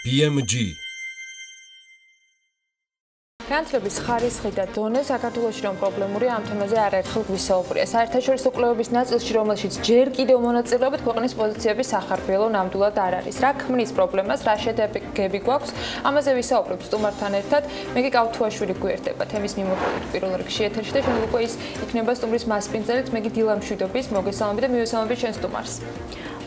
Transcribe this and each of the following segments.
BMG განათლების ხარისხი და დონე საქართველოში რომ პრობლემური ამ თემაზე არაერთხელ გვისაუბრია. საერთაშორისო კვლევების ნაწილში, რომელშიც ჯერ კიდევ მონაწილეობით ქვეყნის პოზიციების სახარბიელო ნამდვილად არ არის. რა ქმნის პრობლემას, რა შედეგები გვაქვს, ამაზე ვისაუბრებ სტუმართან ერთად. მე კავთუაშვილი გვერდება თემის მიმოხილვით პირველ რიგში ეთერში და შემდეგ უკვე ის იქნება სტუმრის მასპინძელით. მე დილამშვიდობის, მოგესალმებით და მივესალმებით შენ სტუმარს.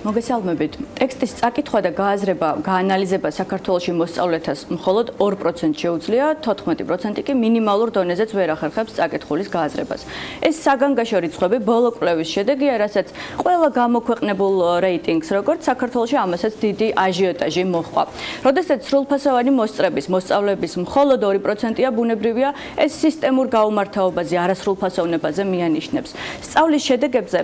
მოგესალმებით. ტექსტის წაკითხვა და გააზრება, გაანალიზება საქართველოში მოსწავლეთას მხოლოდ 2% შეუძლია, 14% კი მინიმალურ დონეზეც ვერ ახერხებს წაკითხულის გააზრებას. ეს საგანაგაშო რიცხვები ბოლო კვლევის შედეგია, რასაც ყველა გამოქვეყნებულ რეიტინგს, როგორც საქართველოში ამასაც დიდი აჟიოტაჟი მოჰყვა. როდესაც სრულფასოვანი მოსწრების, მოსწავლეების მხოლოდ 2%-ია, ბუნებრივია, ეს სისტემურ გაუმართავობაზე, არასრულფასოვნებაზე მიანიშნებს. სწავლის შედეგებზე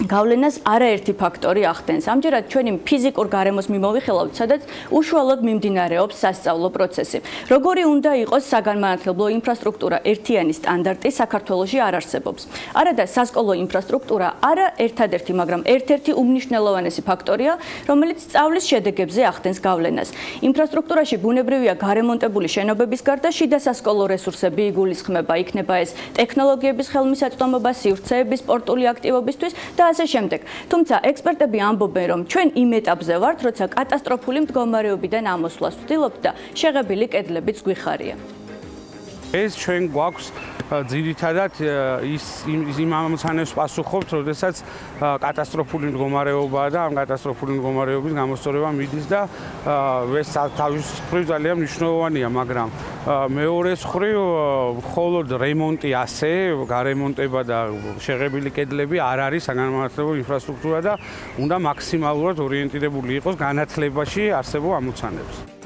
გავლენას არაერთი ფაქტორი ახდენს. ამჯერად ჩვენი ფიზიკურ გარემოს მიმოვიხილავთ, სადაც უშუალოდ მიმდინარეობს სასწავლო პროცესი. როგორი უნდა იყოს საგანმანათლებლო ინფრასტრუქტურა, ერთიანი სტანდარტი საქართველოში არ არსებობს. არა და სასკოლო ინფრასტრუქტურა არა ერთადერთი, მაგრამ ერთ-ერთი უმნიშვნელოვანესი ფაქტორია, რომელიც სწავლის შედეგებზე ახდენს გავლენას. ინფრასტრუქტურაში ბუნებრივია გარემონტებული შენობების გარდა შიდა სასკოლო რესურსები იგულისხმება, იქნება ეს ტექნოლოგიების ხელმისაწვდომობა, სივრცეების, სპორტული აქტივობისთვის და ასე შემდეგ. თუმცა ექსპერტები ამბობენ, რომ ჩვენ იმ ეტაპზე ვართ, როცა კატასტროფული მდგომარეობიდან ამოსვლას ვცდილობთ და შეღებილი კედლებიც გვიხარია. ეს ჩვენ გვაქვს ძირითადად იმ ამოცანებს პასუხობთ, როდესაც კატასტროფული მდგომარეობაა და ამ კატასტროფული მდგომარეობის გამოსწორება მიდის და ეს თავის მხრივ ძალიან მნიშვნელოვანია, მაგრამ მეორე მხრივ მხოლოდ რემონტი ასე, გარემონტება და შეღებილი კედლები არ არის საგანმანათლებლო ინფრასტრუქტურა და უნდა მაქსიმალურად ორიენტირებული იყოს განათლებაში არსებულ ამოცანებს.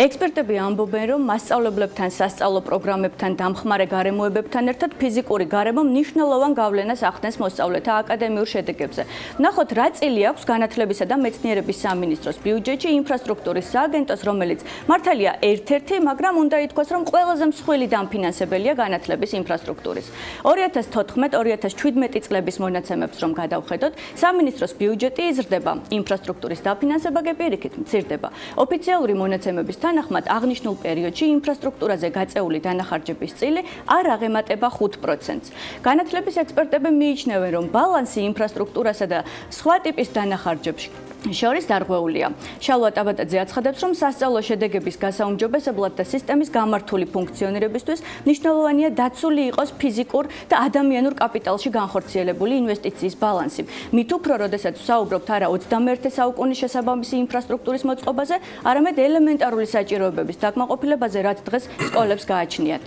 ექსპერტები ამბობენ, რომ მასწავლებლებთან, სასწავლო პროგრამებთან, დამხმარე გარემოებებთან ერთად ფიზიკური გარემო მნიშვნელოვან გავლენას ახდენს მოსწავლეთა აკადემიურ შედეგებზე. ნახოთ, რა წილი აქვს განათლებისა და მეცნიერების სამინისტროს ბიუჯეტში ინფრასტრუქტურის სააგენტოს, რომელიც მართალია ერთ-ერთი, მაგრამ უნდა ითქვას, რომ ყველაზე მსხვილი დამფინანსებელია განათლების ინფრასტრუქტურის. 2014-2017 წლების მონაცემებს რომ გადავხედოთ, სამინისტროს ბიუჯეტი იზრდება, ინფრასტრუქტურის დაფინანსება კი პირიქით მცირდება. ოფიციალური მონაცემების თანახმად აღნიშნულ პერიოდში ინფრასტრუქტურაზე გაწეული დანახარჯების წილი არ აღემატება 5%-ს. განათლების ექსპერტები მიიჩნევენ, რომ ბალანსი ინფრასტრუქტურასა და სხვა ტიპის დანახარჯებში შორის დარღვეულია. შალვა ტაბატაძე აცხადებს, რომ სასწავლო შედეგების გასაუმჯობესებლად და სისტემის გამართული ფუნქციონირებისთვის მნიშვნელოვანია დაცული იყოს ფიზიკურ და ადამიანურ კაპიტალში განხორციელებული ინვესტიციის ბალანსი. მით უფრო, როდესაც ვსაუბრობთ არა 21 საუკუნის შესაბამისი ინფრასტრუქტურის მოწყობაზე, არამედ ელემენტარული საჭიროებების დაკმაყოფილებაზე, რაც დღეს სკოლებს გააჩნიათ.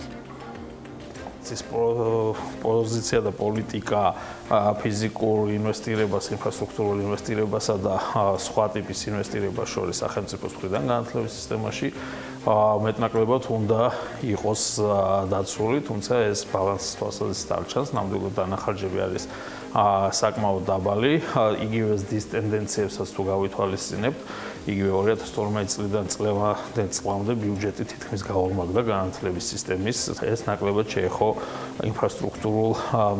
ეს პოზიცია და პოლიტიკა ფიზიკურ ინვესტირებას, ინფრასტრუქტურულ ინვესტირებასა და სხვა ტიპის ინვესტირებას შორის სახელმწიფოს მხრიდან განათლების სისტემაში მეტნაკლებად უნდა იყოს დაცული, თუმცა ეს ბალანსის თვალსაზრისით არ ჩანს, ნამდვილად დანახარჯები არის საკმაოდ დაბალი, იგივე ის ტენდენციებსაც თუ გავითვალისწინებთ, იგივე 2012 წლიდან წლამდე ბიუჯეტი თითქმის გაორმაგდა განათლების სისტემის, ეს ნაკლებად შეეხო ინფრასტრუქტურულ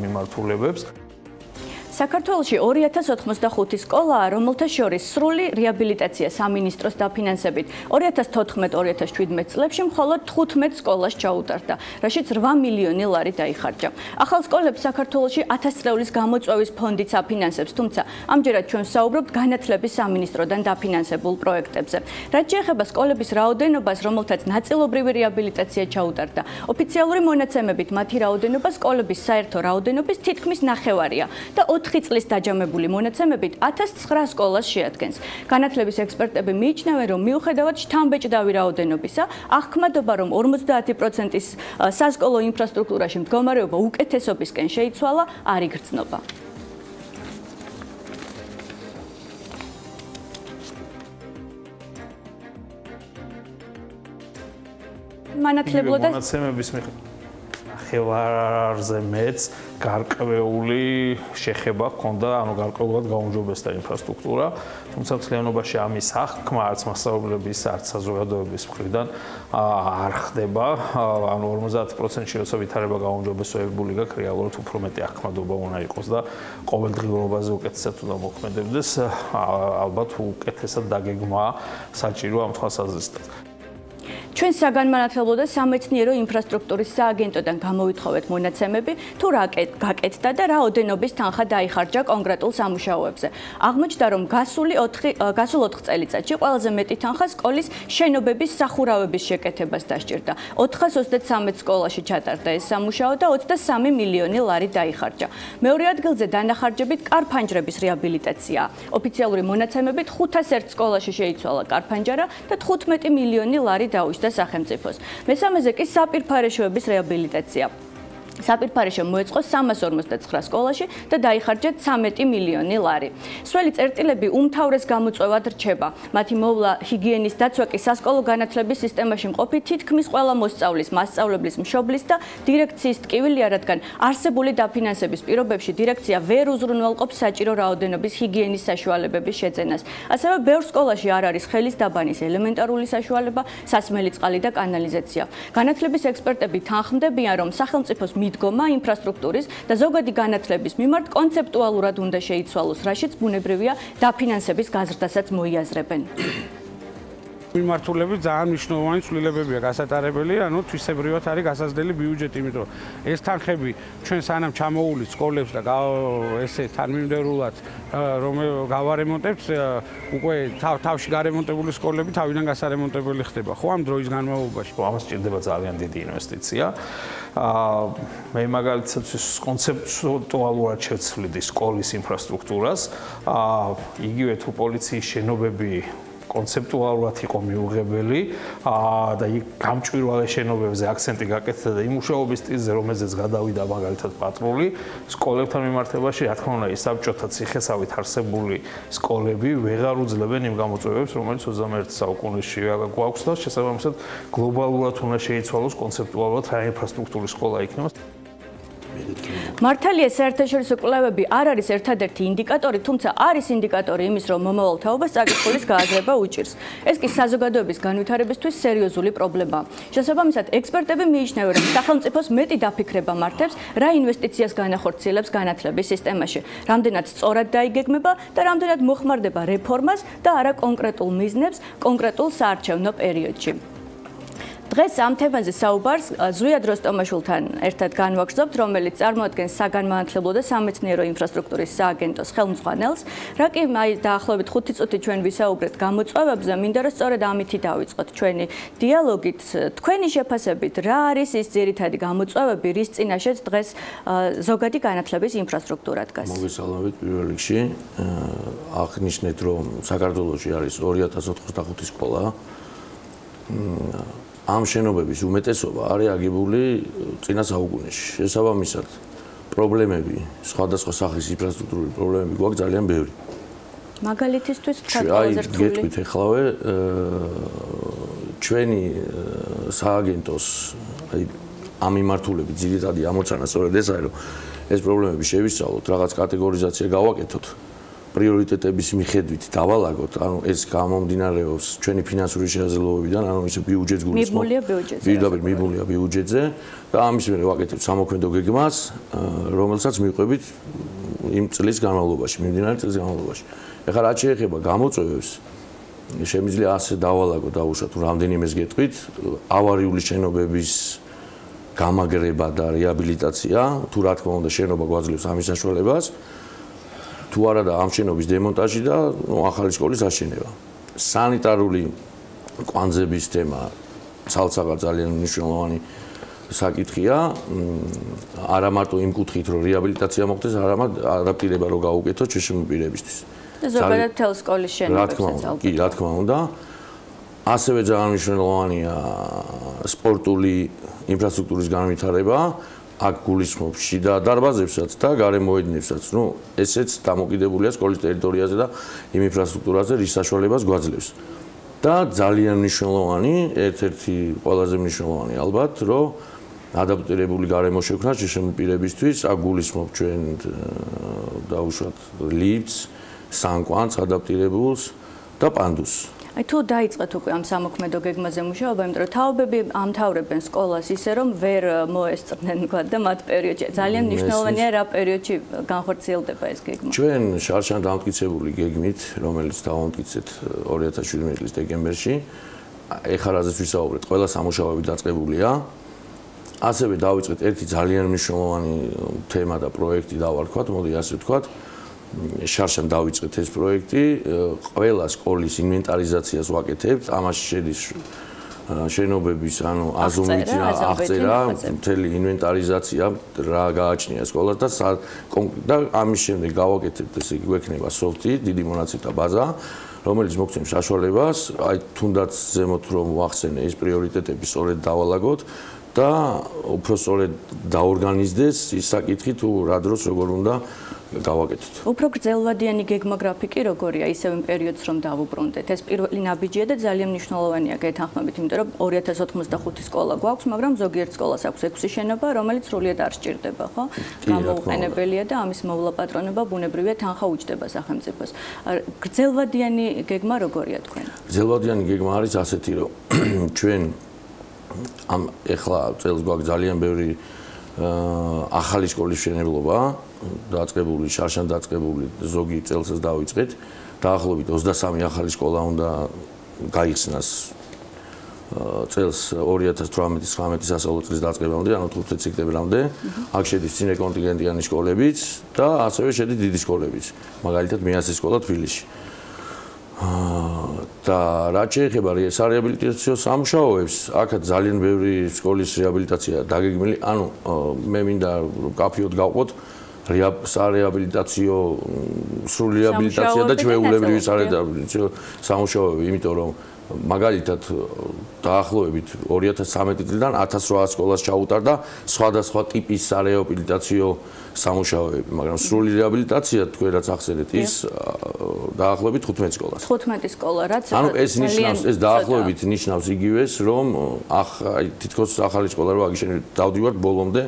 მიმართულებებს. საქართველოში 2085 სკოლაა, რომელთა შორის სრული რეაბილიტაცია სამინისტროს დაფინანსებით 2014-2017 წლებში მხოლოდ 15 სკოლას ჩაუტარდა, რაშიც 8 მილიონი ლარი დაიხარჯა. ახალ სკოლებს საქართველოში 1000 წლების გამოწვევის ფონდიც აფინანსებს, თუმცა ამჯერად ჩვენ ვსაუბრობთ განათლების სამინისტროდან დაფინანსებულ პროექტებზე. რაც შეეხება სკოლების რაოდენობას, რომელთაც ნაწილობრივი რეაბილიტაცია ჩაუტარდა, ოფიციალური მონაცემებით მათი რაოდენობა სკოლების საერთო რაოდენობის თითქმის ნახევარია და 4 წლის დაჯამებული მონაცემებით 1900 სკოლას შეადგენს. განათლების ექსპერტები მიიჩნევენ, რომ მიუხედავად შთამბეჭდავი რაოდენობისა, აღქმადობა, რომ 50%-ის სასკოლო ინფრასტრუქტურაში მდგომარეობა უკეთესობისკენ შეიცვალა, არ იგრძნობა. მონაცემების მიხედვით ნახევარზე მეც გარკვეული შეხება ჰქონდა, ანუ გარკვეულად გაუმჯობესდა ინფრასტრუქტურა, თუმცა მთლიანობაში ამის აღქმა არც მასწავლებლების, არც საზოგადოების მხრიდან არ ხდება, ანუ 50%-ში როცა ვითარება გაუმჯობესებული გაქვს, რეალურად უფრო მეტი აღქმადობა უნდა იყოს და ყოველდღიურობაზე უკეთესად უნდა მოქმედებდეს, ალბათ უკეთესად დაგეგმა საჭირო ამ თვალსაზრისით. ჩვენ საგანმანათლებლო და სამეცნიერო ინფრასტრუქტურის სააგენტოდან გამოვითხოვეთ მონაცემები, თუ რა გაკეთდა და რა ოდენობის თანხა დაიხარჯა კონკრეტულ სამუშაოებზე. აღმოჩნდა, რომ გასულ 4 წელიწადში ყველაზე მეტი თანხა სკოლის შენობების სახურავების შეკეთებას დასჭირდა. 433 სკოლაში ჩატარდა ეს სამუშაო და 23 მილიონი ლარი დაიხარჯა. მეორე ადგილზე დანახარჯებით კარფანჯრების რეაბილიტაციაა. ოფიციალური მონაცემებით 501 სკოლაში შეიცვალა კარფანჯარა და 15 მილიონი ლარი დაუშვა სახელმწიფოს. მესამეზე კი საპირფარეშოების რეაბილიტაცია. საპირფარეშო მოეწყო 359 სკოლაში და დაიხარჯა 13 მილიონი ლარი. სველი წერტილები უმთავრეს გამოწვევად რჩება. მათი მოვლა ჰიგიენის დაცვა კი სასკოლო განათლების სისტემაში მყოფი თითქმის ყველა მოსწავლის, მასწავლებლის, მშობლის და დირექციის ტკივილია, რადგან არსებული დაფინანსების პირობებში დირექცია ვერ უზრუნველყოფს საჭირო რაოდენობის ჰიგიენის საშუალებების შეძენას. ასევე ბევრ სკოლაში არ არის ხელის დაბანის ელემენტარული საშუალება, სასმელი წყალი და კანალიზაცია. განათლების ექსპერტები თანხმდებიან, რომ სახელმწიფოს მიდგომა ინფრასტრუქტურის და ზოგადი განათლების მიმართ კონცეპტუალურად უნდა შეიცვალოს, რაშიც ბუნებრივია დაფინანსების გაზრდასაც მოიაზრებენ. მიმართულებით ძალიან მნიშვნელოვანი ცვლილებებია გასატარებელი, ანუ თვისებრივად არის გასაზრდელი ბიუჯეტი, იმიტომ ეს თანხები ჩვენ სანამ ჩამოუვლის სკოლებს და ესე თანმიმდევრულად რომ გავარემონტებთ, უკვე თავში გარემონტებული სკოლები თავიდან გასარემონტებელი ხდება, ხო, ამ დროის განმავლობაში. ამას სჭირდება ძალიან დიდი ინვესტიცია. მე მაგალითად კონცეპტუალურად შევცვლიდი სკოლის ინფრასტრუქტურას, იგივე თუ პოლიციის შენობები კონცეპტუალურად იყო მიუღებელი და იქ გამჭვირვალე შენობებზე აქცენტი გაკეთდა და იმ მუშაობის სტილზე, რომელზეც გადავიდა მაგალითად პატრული, სკოლებთან მიმართებაში, რა თქმა უნდა, საბჭოთა ციხესავით არსებული სკოლები ვეღარ უძლებენ იმ გამოწვევებს, რომელიც 21 საუკუნეში გვაქვს და შესაბამისად გლობალურად უნდა შეიცვალოს კონცეპტუალურად რა ინფრასტრუქტურის სკოლა იქნება. მართალია საერთაშორისო კვლევები არ არის ერთადერთი ინდიკატორი, თუმცა არის ინდიკატორი იმის, რომ მომავალ თაობას წაკითხულის გააზრება უჭირს. ეს კი საზოგადოების განვითარებისთვის სერიოზული პრობლემაა. შესაბამისად, ექსპერტები მიიჩნევენ, რომ სახელმწიფოს მეტი დაფიქრება მართებს, რა ინვესტიციას განახორციელებს განათლების სისტემაში, რამდენად სწორად დაიგეგმება და რამდენად მოხმარდება რეფორმას და არა კონკრეტულ მიზნებს კონკრეტულ საარჩევნო პერიოდში. დღეს ამ თემაზე საუბარს ზვიად როსტომაშვილთან ერთად განვაგრძობთ, რომელიც წარმოადგენს საგანმანათლებლო და სამეცნიერო ინფრასტრუქტურის სააგენტოს ხელმძღვანელს. რა კი დაახლოებით 5 წუთი ჩვენ ვისაუბრეთ გამოწვევებზე, მინდა რომ სწორედ ამითი დავიწყოთ ჩვენი დიალოგით. თქვენი შეფასებით, რა არის ის ძირითადი გამოწვევები, რის წინაშეც დღეს ზოგადი განათლების ინფრასტრუქტურა დგას? მოგესალმებით პირველ რიგში. აღნიშნეთ, რომ საქართველოში არის 2085 სკოლა. ამ შენობების უმეტესობა არის აგებული წინა საუკუნეში. შესაბამისად, პრობლემები, სხვადასხვა სახის ინფრასტრუქტურული პრობლემები გვაქვს ძალიან ბევრი. მაგალითისთვის თქვათ ყველაზე რთული. გეტყვით ეხლავე ჩვენი სააგენტოს ამ მიმართულებით ძირითადი ამოცანა სწორედ ეს არის, რომ ეს პრობლემები შევისწავლოთ, რაღაც კატეგორიზაცია გავაკეთოთ. პრიორიტეტების მიხედვით დავალაგოთ, ანუ ეს გამომდინარეობს ჩვენი ფინანსური შესაძლებლობებიდან, ანუ ისე ბიუჯეტს გულისხმობთ. მიბმულია ბიუჯეტზე და ამის მერე ვაკეთებთ სამოქმედო გეგმას, რომელსაც მივყვებით იმ წლის განმავლობაში, მიმდინარე წლის განმავლობაში. ეხლა რაც შეეხება გამოწვევებს, შემიძლია ასე დავალაგოთ, დაუშვათ, თუ რამდენიმეს გეტყვით, ავარიული შენობების გამაგრება და რეაბილიტაცია, თუ რა თქმა უნდა შენობა გვაძლევს ამის საშუალებას. თუ არა და ამ შენობის დემონტაჟი და ახალი სკოლის აშენება. სანიტარული კვანძების თემა ცალ-ცალკე ძალიან მნიშვნელოვანი საკითხია. არა მარტო იმ კუთხით, რომ რეაბილიტაცია მოხდეს, არამედ ადაპტირება რო გაუკეთოთ შეშმო პირებისთვის. ზოგადად თელ სკოლის შენობებსაც ალბათ. კი, რა თქმა უნდა. ასევე ძალიან მნიშვნელოვანია სპორტული ინფრასტრუქტურის განვითარება. აქ გულისხმობს შიდა დარბაზებსაც და გარემოედნებსაც. ესეც დამოკიდებულია სკოლის ტერიტორიაზე და იმ ინფრასტრუქტურაზე, რის საშუალებას გვაძლევს. და ძალიან მნიშვნელოვანი, ერთ-ერთი ყველაზე მნიშვნელოვანი ალბათ, რომ ადაპტირებული გარემო შექმნა შეშემო პირებისთვის, აქ გულისხმობ ჩვენ დაუშვათ ლიფტს, სანკვანს, ადაპტირებულს და პანდუსს. Აი თუ დაიწყეთ უკვე ამ სამოქმედო გეგმაზე მუშაობა, იმიტომ რომ თაობები ამთავრებენ სკოლას ისე რომ ვერ მოესწრნენ თქვათ და მათ პერიოდში ძალიან მნიშვნელოვანია რა პერიოდში განხორციელდება ეს გეგმა. ჩვენ შარშან დამტკიცებული გეგმით, რომელიც დავამტკიცეთ 2017 წლის დეკემბერში, ეხლა რაზეც ვისაუბრეთ, ყველა სამუშაოები დაწყებულია. ასევე დავიწყეთ ერთი ძალიან მნიშვნელოვანი თემა და პროექტი დავარქვათ, მოდი ასე ვთქვათ. შარშან დავიწყეთ ეს პროექტი, ყველა სკოლის ინვენტარიზაციას ვაკეთებთ, ამაში შედის შენობების, ანუ აზომვითი აღწერა, მთელი ინვენტარიზაცია, რა გააჩნია სკოლას და ამის შემდეგ გავაკეთებთ, ესე იგი გვექნება სოფტი, დიდი მონაცემთა ბაზა, რომელიც მოგცემს საშუალებას, აი თუნდაც ზემოთ რომ ვახსენე ეს პრიორიტეტები სწორედ დავალაგოთ და უფრო სწორედ დაორგანიზდეს ის საკითხი თუ რა დროს როგორ უნდა გავაკეთოთ. უფრო გრძელვადიანი გეგმა გრაფიკი როგორია, ისევ იმ პერიოდს რომ დავუბრუნდეთ. ეს პირველი ნაბიჯია და ძალიან მნიშვნელოვანია გეთანხმებით, იმიტომ რომ 2085 სკოლა გვაქვს, მაგრამ ზოგიერთ სკოლას აქვს 6 შენობა, რომელიც სრულიად არ სჭირდება, ხო? გამოუყენებელია და ამის მოვლა-პატრონება ბუნებრივია თანხა უჯდება სახელმწიფოს. გრძელვადიანი გეგმა როგორია თქვენ? გრძელვადიანი გეგმა არის ასეთი, რომ ჩვენ ამ ეხლა წელს გვაქვს ძალიან ბევრი ახალი სკოლის მშენებლობა დაწყებული, შარშან დაწყებული, ზოგი წელსაც დავიწყეთ. დაახლოებით 23 ახალი სკოლა უნდა გაიხსნას წელს 2018-19 სასწავლო წლის დაწყებამდე, ანუ 15 სექტემბრამდე. აქ შედის წინეკონტინგენტიანი სკოლებიც და ასევე შედის დიდი სკოლებიც. მაგალითად მეასე სკოლა თბილისში. და რაც შეეხება სარეაბილიტაციო სამუშაოებს, აქაც ძალიან ბევრი სკოლის რეაბილიტაცია დაგეგმილი, ანუ მე მინდა კაფეოდ გავყოთ სარეაბილიტაციო, სრული რეაბილიტაცია და ჩვეულებრივი სარეაბილიტაციო სამუშაოები, იმიტომ რომ მაგალითად დაახლოებით 2013 წლიდან 1800 სკოლას ჩაუტარდა სხვადასხვა ტიპის სარეაბილიტაციო სამუშაოები, მაგრამ სრული რეაბილიტაცია თქვენ რაც ახსენეთ, ის დაახლოებით 15 სკოლას. 15 სკოლა, რაც ანუ ეს ნიშნავს, ეს დაახლოებით ნიშნავს იგივეს, რომ თითქოს ახალი სკოლა რო აგიშენებთ, დავდივართ ბოლომდე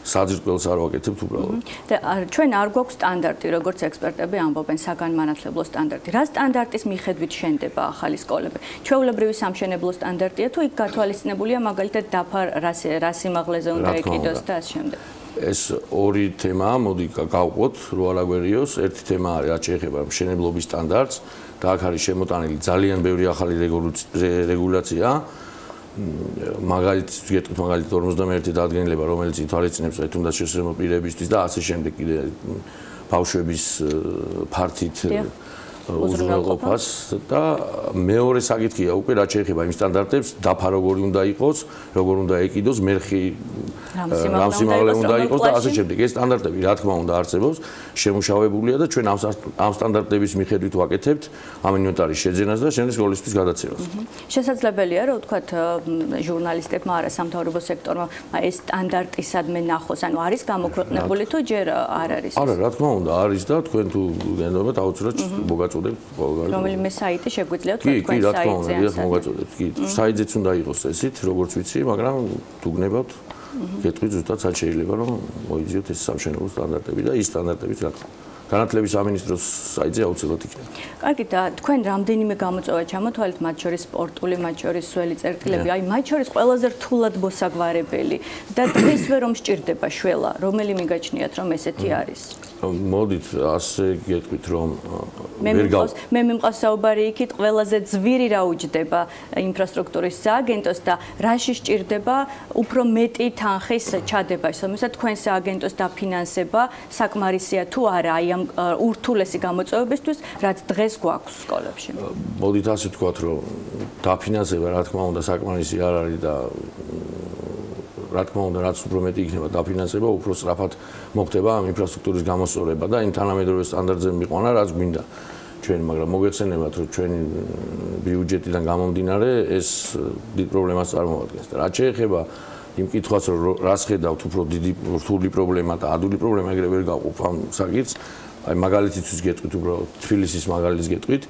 საძირკველს არ ვაკეთებთ უბრალოდ. და ჩვენ არ გვაქვს სტანდარტი, როგორც ექსპერტები ამბობენ, საგანმანათლებლო სტანდარტი. რა სტანდარტის მიხედვით შენდება ახალი სკოლები? ჩვეულებრივი სამშენებლო სტანდარტია თუ იქ გათვალისწინებულია მაგალითად დაფა რა სიმაღლეზე უნდა ეკიდოს და ამ შემდეგ? ეს ორი თემაა, მოდი გავყოთ, რო არ აგვერიოს. ერთი თემა არის, რაც შეეხება მშენებლობის სტანდარტს და აქ არის შემოტანილი ძალიან ბევრი ახალი რეგულაცია. მაგალითად, ვიგეთქვით მაგალითად 51 დადგენილება, რომელიც ითვალისწინებს თუნდაც შესაძლო პირებისთვის და ასე შემდეგ კიდე ბავშვების ფართით უზრუნველყოფას და მეორე საკითხია უკვე რაც შეეხება იმ სტანდარტებს, დაფა როგორი უნდა იყოს, როგორ უნდა ეკიდოს, მერხი რამ სიმაღლე უნდა იყოს და ასე შემდეგ. ეს სტანდარტები რა თქმა უნდა არსებობს, შემუშავებულია და ჩვენ ამ სტანდარტების მიხედვით ვაკეთებთ ამ ინვენტარის შეძენას და შემდეგ სკოლისთვის გადაცემას. შესაძლებელია რომ ვთქვათ ჟურნალისტებმა არა სამთავრობო სექტორმა ეს სტანდარტისადმე ნახოს, ანუ არის გამოქვეყნებული თუ ჯერ არ არის? არა, რა თქმა უნდა არის და თქვენ თუ გენდობთ აუცილებლად მოგაწოდებთ ყოველგვარი. რომელიმე საიტი შეგვიძლია თქვენ საიტზე? კი, რა თქმა უნდა, დიახ, მოგაწოდებთ. კი, საიტზეც უნდა იყოს ესით, როგორც ვიცი, მაგრამ თუ გნებავთ გეტყვით ზუსტად სად შეიძლება რომ მოიძიოთ ეს სამშენებლო სტანდარტები და ის სტანდარტებიც რა თქმა უნდა განათლების სამინისტროს საიტზე აუცილებლად იქნება. კარგი და თქვენ რამდენიმე გამოწვევა ჩამოთვალეთ, მათ შორის სპორტული, მათ შორის სველი წერტილები, აი მათ შორის ყველაზე რთულად მოსაგვარებელი და დღესვე რომ სჭირდება შველა, რომელი მიგაჩნიათ რომ ესეთი არის? მოდით ასე გეტყვით რომ მე მიმყავს საუბარი იქით ყველაზე ძვირი რა უჯდება ინფრასტრუქტურის სააგენტოს და რაში სჭირდება უფრო მეტი თანხის ჩადება, ისე თქვენ სააგენტოს დაფინანსება საკმარისია თუ არა აი ამ ურთულესი გამოწვევებისთვის, რაც დღეს გვაქვს სკოლებში. მოდით ასე ვთქვათ, რომ დაფინანსება რა თქმა უნდა საკმარისი არ არის და რა თქმა უნდა, რაც უფრო მეტი იქნება დაფინანსება, უფრო სწრაფად მოხდება ამ ინფრასტრუქტურის გამოსწორება და იმ თანამედროვე სტანდარტზე მიყვანა, რაც გვინდა. ჩვენ, მაგრამ მოგეხსენებათ, რომ ჩვენი ბიუჯეტიდან გამომდინარე ეს დიდ პრობლემას წარმოადგენს და რაც შეეხება იმ კითხვას, რომ რას ხედავთ უფრო დიდი რთული პრობლემა და ადვილი პრობლემა, ეგრე ვერ გავყოფ ამ საკითხს. აი მაგალითისთვის გეტყვით უბრალოდ თბილისის მაგალითს გეტყვით,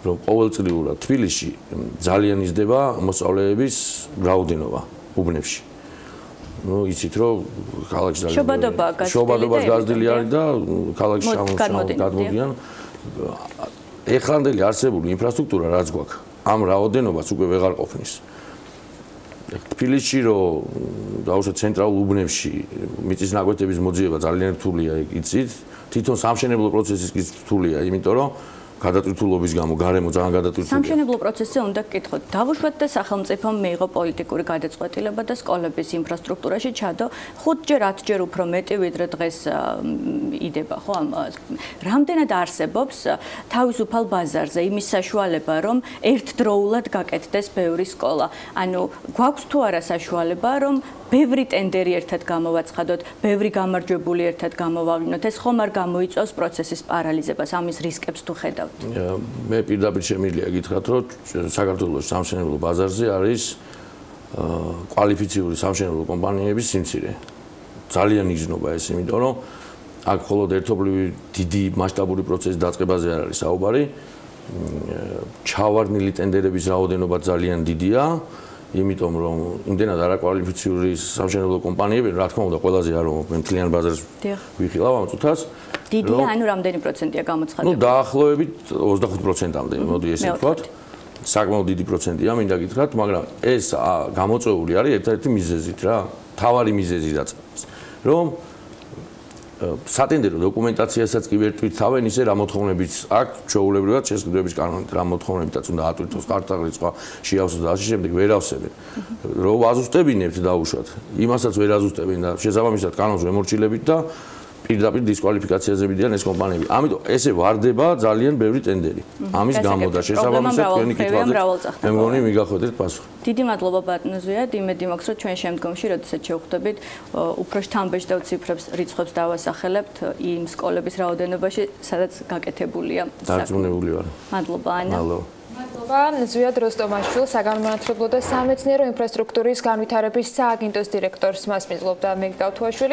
რომ ყოველწლიურად თბილისში ძალიან იზრდება მოსწავლეების რაოდენობა უბნებში. ну იცით რომ ქალაქში შობადობას გაზრდილი არის და ქალაქში გადმოდიან ეხლანდელი არსებული ინფრასტრუქტურა რაც გვაქვს ამ რაოდენობას უკვე ვეღარ ყოფნის თბილისში რომ დაუშვათ ცენტრალურ უბნებში მიწის ნაკვეთების მოძიება ძალიან რთულია იცით თვითონ სამშენებლო პროცესიც კი რთულია იმიტომ რომ გადატვირთულობის გამო გარემო ძალიან გადატვირთულია. სამშენებლო პროცესზე უნდა გკითხოთ. დავუშვათ და სახელმწიფომ მიიღო პოლიტიკური გადაწყვეტილება და სკოლების ინფრასტრუქტურაში ჩადო 5-ჯერ 10-ჯერ უფრო მეტი ვიდრე დღეს იდება, ხო? რამდენად არსებობს თავისუფალ ბაზარზე იმის საშუალება, რომ ერთდროულად გაკეთდეს ბევრი სკოლა? ანუ გვაქვს თუ არა საშუალება, რომ ბევრი ტენდერი ერთად გამოვაცხადოთ, ბევრი გამარჯვებული ერთად გამოვავლინოთ. ეს ხომ არ გამოიწვევს პროცესის პარალიზებას, ამის რისკებს თუ ხედავთ? მე პირდაპირ შემიძლია გითხრათ, რომ საქართველოს სამშენებლო ბაზარზე არის კვალიფიციური სამშენებლო კომპანიების სიმცირე. ძალიან იგრძნობა ეს, იმიტომ რომ აქ მხოლოდ ერთობლივი დიდი მასშტაბური პროცესის დაწყებაზე არ არის საუბარი. ჩავარდნილი ტენდერების რაოდენობა ძალიან დიდია. იმიტომ რომ იმდენად არაკვალიფიციური სამშენებლო კომპანიები, რა თქმა უნდა, ყველაზე არ რომ მთლიან ბაზარს ვიხილავ ამ წუთას. დიდია, ანუ რამდენი პროცენტია გამოცხადებული? ნუ დაახლოებით 25%-ამდე, მოდი ესე ვთქვათ. საკმაოდ დიდი პროცენტია, მინდა გითხრათ, მაგრამ ეს გამოწვეული არის ერთ-ერთი მიზეზით რა, თავარი მიზეზი დაწყებას. რომ სატენდერო დოკუმენტაციასაც კი ვერ თვითთავენ ისე რა მოთხოვნებიც აქვს ჩვეულებრივად შესყიდვების კანონით რა მოთხოვნებითაც უნდა ატვირთოს კარტაღი სხვა შეავსოს და ასე შემდეგ ვერ ავსებენ რომ ვაზუსტებინებთ დაუშვათ იმასაც ვერ აზუსტებენ და შესაბამისად კანონს ვემორჩილებით და პირდაპირ დისკვალიფიკაციაზე მიდიან ეს კომპანიები ამიტომ ესე ვარდება ძალიან ბევრი ტენდერი ამის გამო და შესაბამისად თქვენი კითხვაზე მე მგონი მიგახვედრეთ პასუხი დიდი მადლობა ბატონო ზვიად იმედი მაქვს რომ ჩვენ შემდგომში როდესაც შევხვდებით უფრო შთამბეჭდავ ციფრებს რიცხვებს დავასახელებთ იმ სკოლების რაოდენობაში სადაც გაკეთებულია დარწმუნებული ვარ მადლობა ანა მადლობა ზვიად როსტომაშვილს საგანმანათლებლო და სამეცნიერო ინფრასტრუქტურის განვითარების სააგენტოს დირექტორს მას მიდლობდა მე გავთუაშვილი